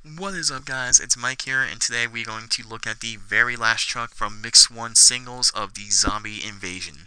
What is up, guys? It's Mike here, and today we're going to look at the very last truck from Mix 1 singles of the Zombie Invasion.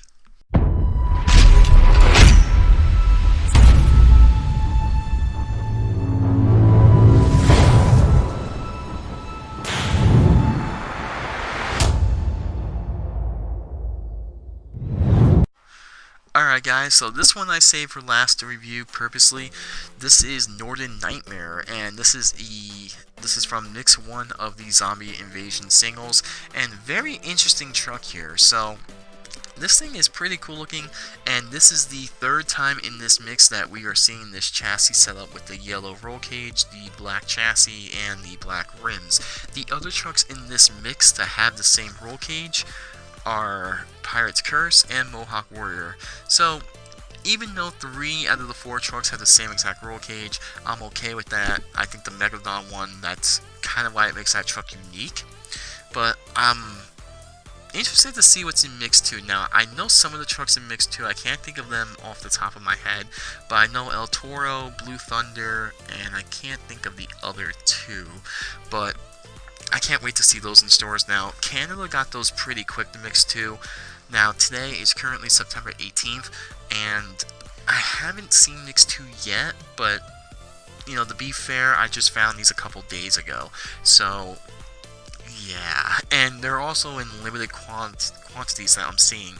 Alright guys, so this one I saved for last to review purposely. This is Northern Nightmare, and this is from Mix 1 of the Zombie Invasion singles, and very interesting truck here. So this thing is pretty cool looking, and this is the third time in this mix that we are seeing this chassis setup with the yellow roll cage, the black chassis, and the black rims. The other trucks in this mix to have the same roll cage are Pirate's Curse and Mohawk Warrior. So even though 3 out of the 4 trucks have the same exact roll cage, I'm okay with that. I think the Megalodon one, that's kind of why it makes that truck unique. But I'm interested to see what's in Mix 2. Now, I know some of the trucks in Mix 2, I can't think of them off the top of my head, but I know El Toro, Blue Thunder, and I can't think of the other 2. But I can't wait to see those in stores now. Canada got those pretty quick to Mix 2. Now, today is currently September 18th, and I haven't seen Mix 2 yet, but, you know, to be fair, I just found these a couple days ago. So, yeah. And they're also in limited quantities that I'm seeing.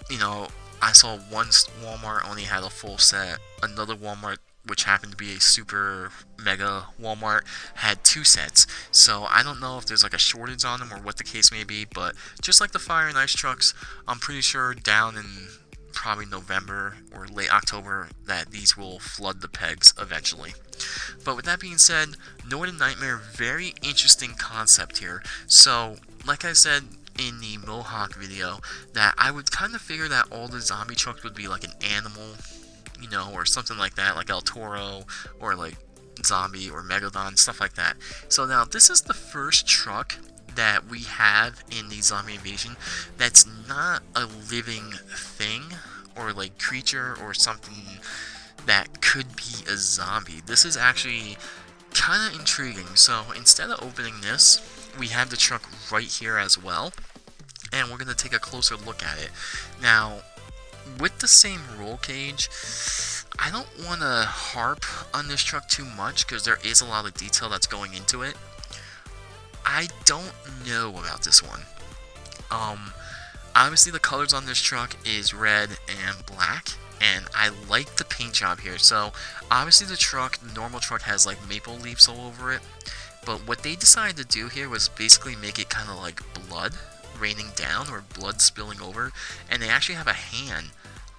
You know, I saw one Walmart only had a full set. Another Walmart, which happened to be a super mega Walmart, had 2 sets. So I don't know if there's like a shortage on them or what the case may be, but just like the Fire and Ice trucks, I'm pretty sure down in probably November or late October that these will flood the pegs eventually. But with that being said, Northern Nightmare, very interesting concept here. So, like I said in the Mohawk video, that I would kind of figure that all the zombie trucks would be like an animal, you know, or something like that, like El Toro, or like Zombie, or Megalodon, stuff like that. So now, this is the first truck that we have in the Zombie Invasion that's not a living thing, or like creature, or something that could be a zombie. This is actually kind of intriguing. So instead of opening this, we have the truck right here as well, and we're going to take a closer look at it. Now, with the same roll cage, I don't want to harp on this truck too much because there is a lot of detail that's going into it. I don't know about this one. Obviously the colors on this truck is red and black, and I like the paint job here. So obviously the normal truck has like maple leaves all over it, but what they decided to do here was basically make it kind of like blood raining down, or blood spilling over, and they actually have a hand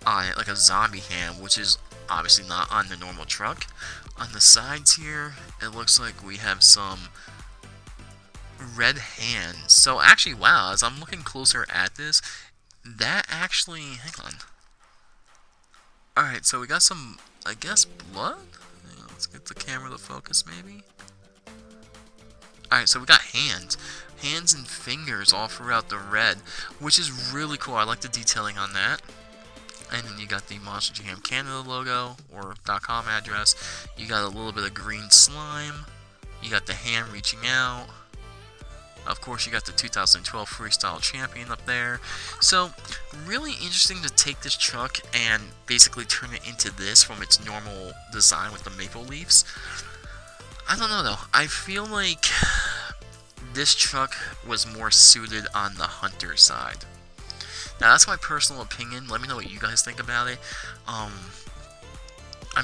on it, like a zombie hand, which is obviously not on the normal truck. On the sides here, it looks like we have some red hands. So actually, wow, as I'm looking closer at this, that actually, hang on. Alright, so we got some, I guess, blood? Let's get the camera to focus, maybe. Alright, so we got hands. Hands and fingers all throughout the red, which is really cool. I like the detailing on that. And then you got the MonsterJamCanada logo, or .com address. You got a little bit of green slime. You got the hand reaching out. Of course, you got the 2012 Freestyle Champion up there. So, really interesting to take this truck and basically turn it into this from its normal design with the maple leaves. I don't know though. I feel like this truck was more suited on the hunter side. Now, that's my personal opinion. Let me know what you guys think about it. I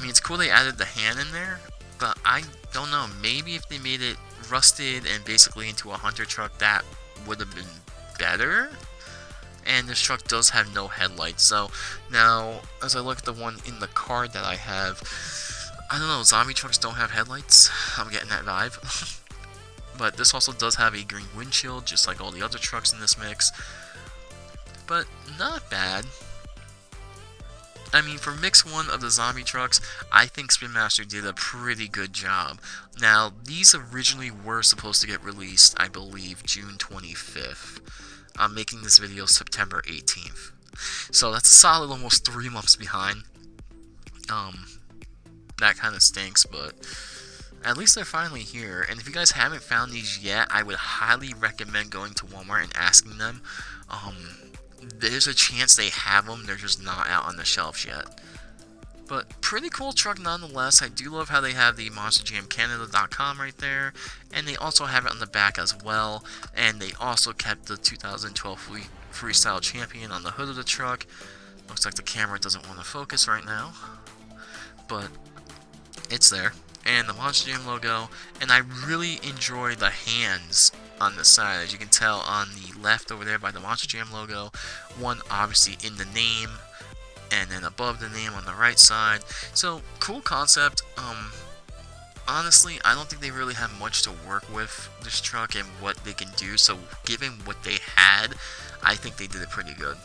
mean, it's cool they added the hand in there, but I don't know. Maybe if they made it rusted and basically into a hunter truck, that would have been better. And this truck does have no headlights. So, now, as I look at the one in the card that I have, I don't know, zombie trucks don't have headlights. I'm getting that vibe. But this also does have a green windshield, just like all the other trucks in this mix. But not bad. I mean, for Mix 1 of the zombie trucks, I think Spin Master did a pretty good job. Now, these originally were supposed to get released, I believe, June 25th. I'm making this video September 18th. So that's a solid almost 3 months behind. That kind of stinks, but At least they're finally here, and if you guys haven't found these yet, I would highly recommend going to Walmart and asking them. There's a chance they have them, they're just not out on the shelves yet. But pretty cool truck nonetheless. I do love how they have the MonsterJamCanada.com right there, and they also have it on the back as well, and they also kept the 2012 Freestyle Champion on the hood of the truck. Looks like the camera doesn't want to focus right now, but it's there. And the Monster Jam logo, and I really enjoy the hands on the side. As you can tell on the left over there by the Monster Jam logo, one obviously in the name, and then above the name on the right side. So cool concept. Honestly, I don't think they really have much to work with this truck and what they can do, so given what they had, I think they did it pretty good.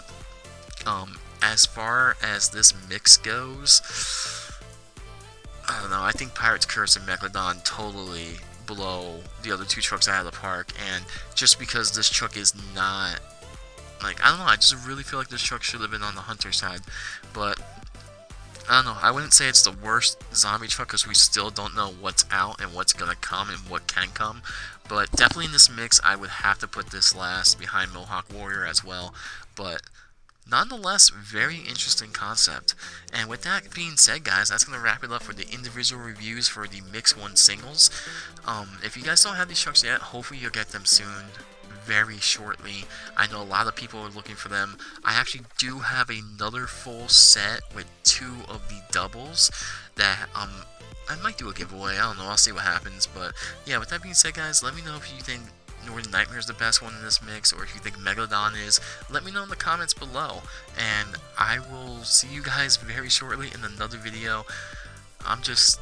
As far as this mix goes, I don't know, I think Pirate's Curse and Megalodon totally blow the other two trucks out of the park, and just because this truck is not, like, I don't know, I just really feel like this truck should have been on the Hunter side, but I don't know, I wouldn't say it's the worst zombie truck because we still don't know what's out and what's gonna come and what can come, but definitely in this mix, I would have to put this last behind Mohawk Warrior as well, but nonetheless, very interesting concept. And with that being said, guys, that's going to wrap it up for the individual reviews for the Mix 1 singles. If you guys don't have these trucks yet, hopefully you'll get them soon, very shortly. I know a lot of people are looking for them. I actually do have another full set with 2 of the doubles that I might do a giveaway. I don't know, I'll see what happens. But yeah, with that being said, guys, let me know if you think Northern Nightmare is the best one in this mix, or if you think Megalodon is. Let me know in the comments below, and I will see you guys very shortly in another video. I'm just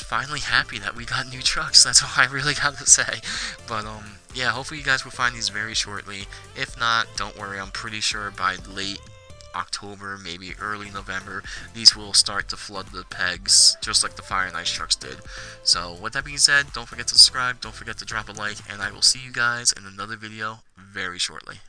finally happy that we got new trucks. That's all I really got to say. But yeah, hopefully you guys will find these very shortly. If not, don't worry, I'm pretty sure by late October, maybe early November, these will start to flood the pegs, just like the Fire and Ice trucks did. So with that being said, don't forget to subscribe, don't forget to drop a like, and I will see you guys in another video very shortly.